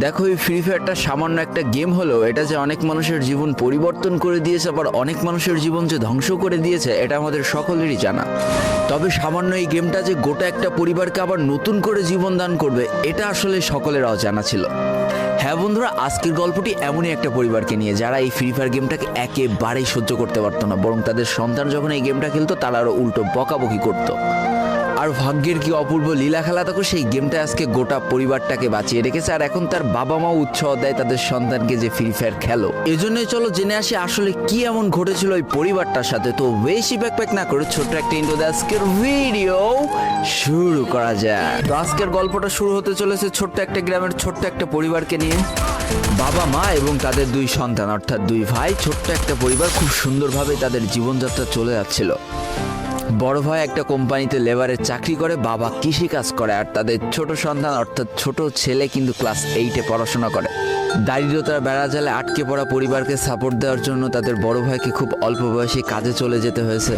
দেখো, এই ফ্রি ফায়ারটা সামান্য একটা গেম হলেও এটা যে অনেক মানুষের জীবন পরিবর্তন করে দিয়েছে, আবার অনেক মানুষের জীবন যে ধ্বংস করে দিয়েছে এটা আমাদের সকলেরই জানা। তবে সামান্য এই গেমটা যে গোটা একটা পরিবারকে আবার নতুন করে জীবন দান করবে এটা আসলে সকলের অজানা ছিল। হ্যাঁ বন্ধুরা, আজকের গল্পটি এমনই একটা পরিবারকে নিয়ে যারা এই ফ্রি ফায়ার গেমটাকে একেবারেই সহ্য করতে পারতো না, বরং তাদের সন্তান যখন এই গেমটা খেলতো তারা আরও উল্টো বকাবকি করতো। আর ভাগ্যের কি অপূর্ব লীলা খেলা, তখন সেই গেমটা আজকে গোটা পরিবারটাকে বাঁচিয়ে রেখেছে। আর এখন তার বাবা মাও উৎসাহ দেয় তাদের সন্তানকে যে ফ্রি ফায়ার খেলো। এজন্যই চলো জেনে আসি আসলে কি এমন ঘটেছিল ওই পরিবারটার সাথে। তো বেশি ব্যাকপ্যাক না করে ছোট্ট একটা ইন্ট্রো দিয়ে আজকের ভিডিও শুরু করা যায়। তো আজকের গল্পটা শুরু হতে চলেছে ছোট্ট একটা গ্রামের ছোট্ট একটা পরিবারকে নিয়ে। বাবা মা এবং তাদের দুই সন্তান অর্থাৎ দুই ভাই, ছোট্ট একটা পরিবার, খুব সুন্দরভাবে তাদের জীবনযাত্রা চলে যাচ্ছিল। বড় ভাই একটা কোম্পানিতে লেবারের চাকরি করে, বাবা কৃষিকাজ করে, আর তাদের ছোট সন্তান অর্থাৎ ছোট ছেলে কিন্তু ক্লাস 8-এ পড়াশোনা করে। দারিদ্রতার বেড়াজালে আটকে পড়া পরিবারকে সাপোর্ট দেওয়ার জন্য তাদের বড় ভাইকে খুব অল্প বয়সে কাজে চলে যেতে হয়েছে।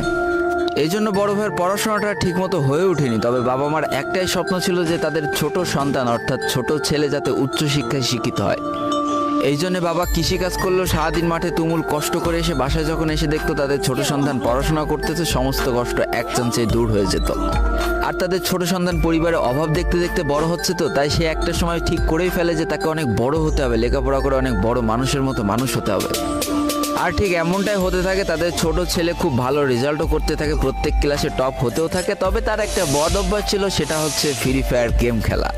এই জন্য বড় ভাইয়ের পড়াশোনাটা ঠিকমতো হয়ে ওঠেনি। তবে বাবা মার একটাই স্বপ্ন ছিল যে তাদের ছোট সন্তান অর্থাৎ ছোট ছেলে যাতে উচ্চশিক্ষায় শিক্ষিত হয়। এই জন্য বাবা কৃষিকাজ করলেও সারাদিন মাঠে তুমুল কষ্ট করে এসে বাসায় যখন এসে দেখতো তাদের ছোট সন্তান পড়াশোনা করতেছে, সমস্ত কষ্ট এক চান্সে দূর হয়ে যেত। আর তাদের ছোট সন্তান পরিবারের অভাব দেখতে দেখতে বড় হচ্ছে, তো তাই সে একটা সময় ঠিক করেই ফেলে যে তাকে অনেক বড় হতে হবে, লেখাপড়া করে অনেক বড় মানুষের মতো মানুষ হতে হবে। আর ঠিক এমনটাই হতে থাকে। তাদের ছোট ছেলে খুব ভালো রেজাল্টও করতে থাকে, প্রত্যেক ক্লাসে টপ হতেও থাকে। তবে তার একটা বদ অভ্যাস ছিল, সেটা হচ্ছে ফ্রি ফায়ার গেম খেলা।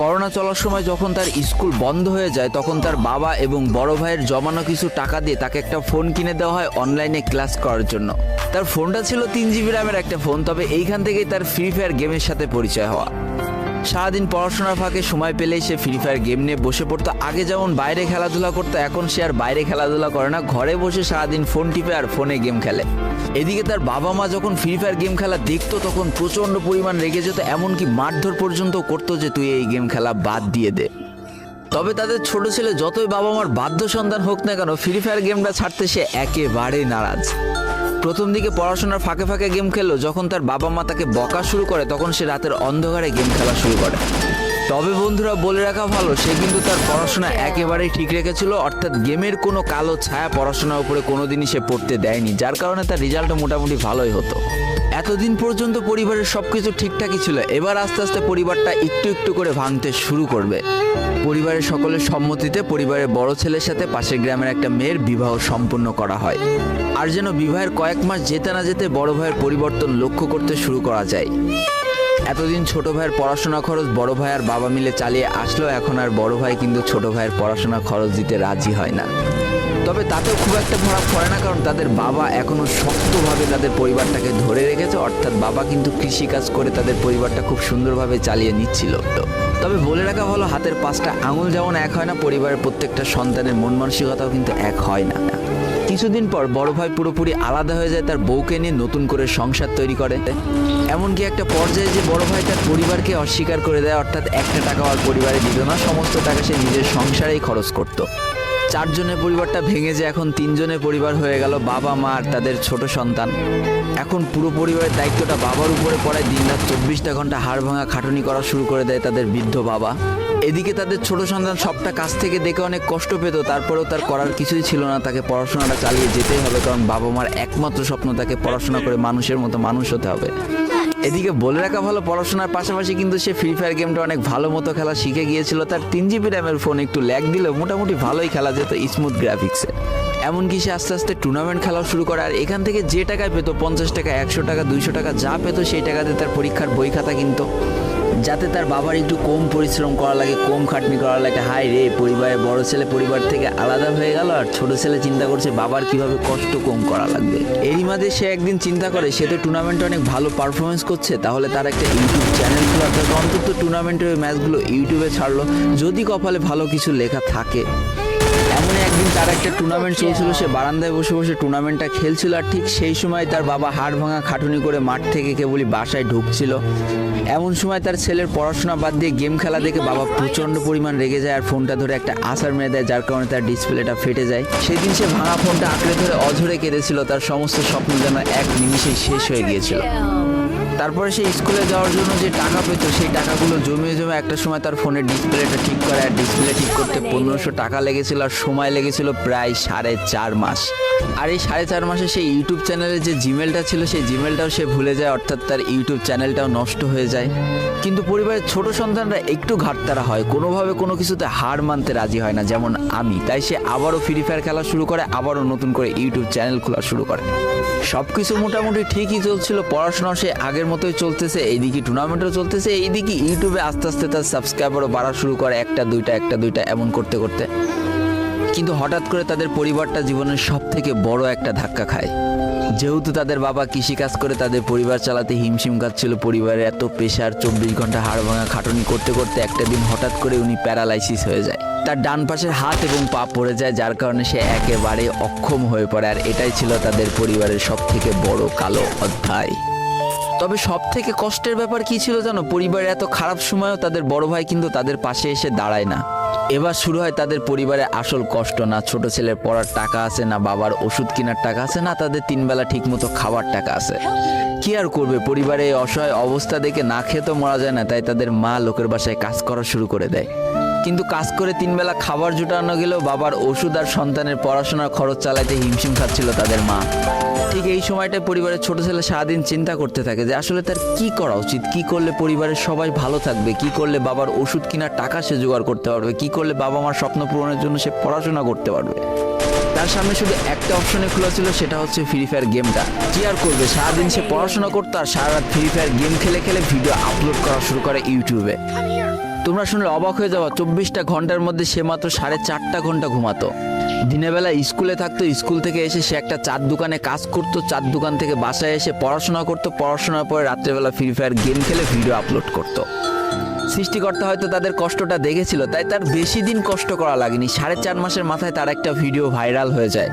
করোনা চলার সময় যখন তার স্কুল বন্ধ হয়ে যায় তখন তার বাবা এবং বড় ভাইয়ের জমানো কিছু টাকা দিয়ে তাকে একটা ফোন কিনে দেওয়া হয় অনলাইনে ক্লাস করার জন্য। তার ফোনটা ছিল 3 GB র্যামের একটা ফোন। তবে এইখান থেকেই তার ফ্রি ফায়ার গেমের সাথে পরিচয় হওয়া। সারাদিন পড়াশোনার ফাঁকে সময় পেলেই সে ফ্রি ফায়ার গেম নিয়ে বসে পড়তো। আগে যেমন বাইরে খেলাধুলা করতো, এখন সে আর বাইরে খেলাধুলা করে না, ঘরে বসে সারাদিন ফোন টিপে আর ফোনে গেম খেলে। এদিকে তার বাবা মা যখন ফ্রি ফায়ার গেম খেলা দেখতো তখন প্রচণ্ড পরিমাণ রেগে যেত, এমনকি মারধর পর্যন্ত করতো যে তুই এই গেম খেলা বাদ দিয়ে দে। তবে তাদের ছোট ছেলে যতই বাবা মার বাধ্য সন্তান হোক না কেন, ফ্রি ফায়ার গেমটা ছাড়তে সে একেবারেই নারাজ। প্রথম দিকে পড়াশোনার ফাঁকে ফাঁকে গেম খেললো, যখন তার বাবা মা তাকে বকা শুরু করে তখন সে রাতের অন্ধকারে গেম খেলা শুরু করে। তবে বন্ধুরা বলে রাখা ভালো, সে কিন্তু তার পড়াশোনা একেবারেই ঠিক রেখেছিল, অর্থাৎ গেমের কোনো কালো ছায়া পড়াশোনার উপরে কোনোদিনই সে পড়তে দেয়নি, যার কারণে তার রেজাল্টও মোটামুটি ভালোই হতো। এতদিন পর্যন্ত পরিবারের সবকিছু ঠিকঠাকই ছিল। এবার আস্তে আস্তে পরিবারটা একটু একটু করে ভাঙতে শুরু করবে। পরিবারের সকলের সম্মতিতে পরিবারের বড় ছেলের সাথে পাশের গ্রামের একটা মেয়ের বিবাহ সম্পন্ন করা হয়। আর যেন বিবাহের কয়েক মাস যেতে না যেতে বড় ভাইয়ের পরিবর্তন লক্ষ্য করতে শুরু করা যায়। এতদিন ছোট ভাইয়ের পড়াশোনা খরচ বড় ভাই আর বাবা মিলে চালিয়ে আসলো, এখন আর বড় ভাই কিন্তু ছোট ভাইয়ের পড়াশোনা খরচ দিতে রাজি হয় না। তবে তাতেও খুব একটা ফারাক পড়ে না, কারণ তাদের বাবা এখনো শক্তভাবে তাদের পরিবারটাকে ধরে রেখেছে, অর্থাৎ বাবা কিন্তু কৃষিকাজ করে তাদের পরিবারটা খুব সুন্দরভাবে চালিয়ে নিচ্ছিল। তবে বলে রাখা ভালো, হাতের 5টা আঙুল যেমন এক হয় না, পরিবারের প্রত্যেকটা সন্তানের মন মানসিকতাও কিন্তু এক হয় না। কিছুদিন পর বড় ভাই পুরোপুরি আলাদা হয়ে যায়, তার বউকে নিয়ে নতুন করে সংসার তৈরি করে। এমনকি একটা পর্যায়ে যে বড় ভাই তার পরিবারকে অস্বীকার করে দেয়, অর্থাৎ একটা টাকা আর পরিবারে দিত না, সমস্ত টাকা সে নিজের সংসারেই খরচ করত। 4 জনের পরিবারটা ভেঙে যায় এখন 3 জনের পরিবার হয়ে গেল, বাবা মা আর তাদের ছোট সন্তান। এখন পুরো পরিবারের দায়িত্বটা বাবার উপরে পড়ায়। দিনরাত 24টা ঘন্টা হাড় ভাঙা খাটুনি করা শুরু করে দেয় তাদের বৃদ্ধ বাবা। এদিকে তাদের ছোট সন্তান সবটা কাছ থেকে দেখে অনেক কষ্ট পেত, তারপরেও তার করার কিছুই ছিল না, তাকে পড়াশোনাটা চালিয়ে যেতেই হবে, কারণ বাবা মার একমাত্র স্বপ্ন তাকে পড়াশোনা করে মানুষের মতো মানুষ হতে হবে। এদিকে বলে রাখা ভালো, পড়াশোনার পাশাপাশি কিন্তু সে ফ্রি ফায়ার গেমটা অনেক ভালো মতো খেলা শিখে গিয়েছিল। তার 3 GB র্যামের ফোন একটু ল্যাগ দিলেও মোটামুটি ভালোই খেলা যেত স্মুথ গ্রাফিক্সে। এমনকি সে আস্তে আস্তে টুর্নামেন্ট খেলাও শুরু করে। আর এখান থেকে যে টাকায় পেতো, 50 টাকা, 100 টাকা, 200 টাকা যা পেতো, সেই টাকাতে তার পরীক্ষার বই খাতা কিনতো, যাতে তার বাবার একটু কম পরিশ্রম করা লাগে, কম খাটনি করা লাগে। হাই রে, পরিবারের বড় ছেলে পরিবার থেকে আলাদা হয়ে গেল, আর ছোট ছেলে চিন্তা করছে বাবার কিভাবে কষ্ট কম করা লাগবে। এরই মাঝে সে একদিন চিন্তা করে সে তো টুর্নামেন্টে অনেক ভালো পারফরমেন্স করছে, তাহলে তার একটা ইউটিউব চ্যানেল খোলা দরকার, অন্তত টুর্নামেন্টের ওই ম্যাচগুলো ইউটিউবে ছাড়লো, যদি কপালে ভালো কিছু লেখা থাকে। এমন একদিন তার একটা টুর্নামেন্ট চলছিল, সে বারান্দায় বসে বসে টুর্নামেন্টটা খেলছিল, আর ঠিক সেই সময় তার বাবা হাড় ভাঙা খাটুনি করে মাঠ থেকে কেবলই বাসায় ঢুকছিল। এমন সময় তার ছেলের পড়াশোনা বাদ দিয়ে গেম খেলা দেখে বাবা প্রচণ্ড পরিমাণ রেগে যায় আর ফোনটা ধরে একটা আছাড় মেরে দেয়, যার কারণে তার ডিসপ্লেটা ফেটে যায়। সেদিন সে ভাঙা ফোনটা আঁকড়ে ধরে অঝরে কেঁদেছিল, তার সমস্ত স্বপ্ন যেন এক নিমিষেই শেষ হয়ে গিয়েছিল। তারপরে সে স্কুলে যাওয়ার জন্য যে টাকা পেত সেই টাকাগুলো জমিয়ে জমে একটা সময় তার ফোনের ডিসপ্লেটা ঠিক করে, আর ডিসপ্লে ঠিক করতে 1500 টাকা লেগেছিল, আর সময় লেগেছিল প্রায় 4.5 মাস। আর এই 4.5 মাসে সেই ইউটিউব চ্যানেলের যে জিমেলটা ছিল সেই জিমেলটাও সে ভুলে যায়, অর্থাৎ তার ইউটিউব চ্যানেলটাও নষ্ট হয়ে যায়। কিন্তু পরিবারের ছোট সন্তানরা একটু ঘাটতারা হয়, কোনোভাবে কোনো কিছুতে হার মানতে রাজি হয় না, যেমন আমি। তাই সে আবারও ফ্রি ফায়ার খেলা শুরু করে, আবারও নতুন করে ইউটিউব চ্যানেল খোলা শুরু করে। সব কিছু মোটামুটি ঠিকই চলছিল, পড়াশোনা সে আগের মতোই চলতেছে, এইদিকে টুর্নামেন্টও চলতেছে, এইদিকে ইউটিউবে আস্তে আস্তে তার সাবস্ক্রাইবারও বাড়া শুরু করে, একটা দুইটা এমন করতে করতে। কিন্তু হঠাৎ করে তাদের পরিবারটা জীবনের সব থেকে বড় একটা ধাক্কা খায়। যেহেতু তাদের বাবা কৃষিকাজ করে তাদের পরিবার চালাতে হিমশিম খাচ্ছিল, পরিবারের এত প্রেশার, 24 ঘন্টা হাড় ভাঙা খাটুনি করতে করতে একটা দিন হঠাৎ করে উনি প্যারালাইসিস হয়ে যায়। তার ডান পাশের হাত এবং পা পড়ে যায়, যার কারণে সে একেবারে অক্ষম হয়ে পড়ে। আর এটাই ছিল তাদের পরিবারের সব থেকে বড় কালো অধ্যায়। তবে সব থেকে কষ্টের ব্যাপার কি ছিল জানো? পরিবারের এত খারাপ সময়ও তাদের বড় ভাই কিন্তু তাদের পাশে এসে দাঁড়ায় না। এবার শুরু হয় তাদের পরিবারের আসল কষ্ট। না ছোট ছেলের পড়ার টাকা আছে, না বাবার ওষুধ কেনার টাকা আছে, না তাদের 3 বেলা ঠিক মতো খাবার টাকা আছে। কি আর করবে, পরিবারে এই অসহায় অবস্থা দেখে না খেয়ে তো মরা যায় না, তাই তাদের মা লোকের বাসায় কাজ করা শুরু করে দেয়। কিন্তু কাজ করে 3 বেলা খাবার জোটানো গেলেও বাবার ওষুধ আর সন্তানের পড়াশোনার খরচ চালাইতে হিমশিম খাচ্ছিল তাদের মা। ঠিক এই সময়টায় পরিবারের ছোট ছেলে সারাদিন চিন্তা করতে থাকে যে আসলে তার কি করা উচিত, কি করলে পরিবারের সবাই ভালো থাকবে, কি করলে বাবার ওষুধ কেনার টাকা সে জোগাড় করতে পারবে, কি করলে বাবা মার স্বপ্ন পূরণের জন্য সে পড়াশোনা করতে পারবে। তার সামনে শুধু একটা অপশনে খোলা ছিল, সেটা হচ্ছে ফ্রি ফায়ার গেমটা। কি আর করবে, সারাদিন সে পড়াশোনা করতো আর সারা রাত ফ্রি ফায়ার গেম খেলে খেলে ভিডিও আপলোড করা শুরু করে ইউটিউবে। তোমরা শুনলে অবাক হয়ে যাওয়া, 24টা ঘন্টার মধ্যে সে মাত্র 4.5 ঘন্টা ঘুমাতো। দিনের বেলা স্কুলে থাকতো, স্কুল থেকে এসে সে একটা চার দোকানে কাজ করতো, চার দোকান থেকে বাসায় এসে পড়াশোনা করতো, পড়াশোনার পরে রাত্রেবেলা ফ্রি ফায়ার গেম খেলে ভিডিও আপলোড করতো। সৃষ্টিকর্তা হয়তো তাদের কষ্টটা দেখেছিল, তাই তার বেশি দিন কষ্ট করা লাগেনি। 4.5 মাসের মাথায় তার একটা ভিডিও ভাইরাল হয়ে যায়।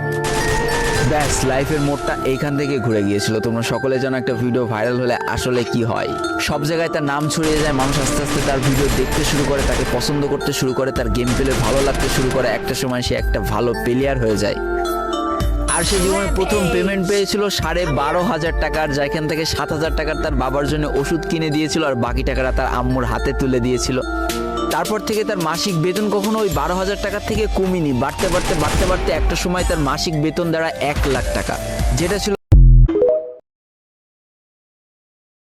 ব্যাস, লাইফের মোড়টা এইখান থেকে ঘুরে গিয়েছিল। তোমরা সকলে জানো একটা ভিডিও ভাইরাল হলে আসলে কি হয়। সব জায়গায় তার নাম ছড়িয়ে যায়, মানুষ আস্তে আস্তে তার ভিডিও দেখতে শুরু করে, তাকে পছন্দ করতে শুরু করে, তার গেম প্লে ভালো লাগতে শুরু করে। একটা সময় সে একটা ভালো প্লেয়ার হয়ে যায়। আর সে জীবনে প্রথম পেমেন্ট পেয়েছিল 12,500 টাকার, যেখান থেকে 7,000 টাকার তার বাবার জন্য ওষুধ কিনে দিয়েছিল, আর বাকি টাকাটা তার আম্মুর হাতে তুলে দিয়েছিল। তারপর থেকে তার মাসিক বেতন কখনো ওই 12,000 টাকার থেকে কমেনি, বাড়তে বাড়তে একটা সময় তার মাসিক বেতন দাঁড়ায় 1 লাখ টাকা, যেটা ছিল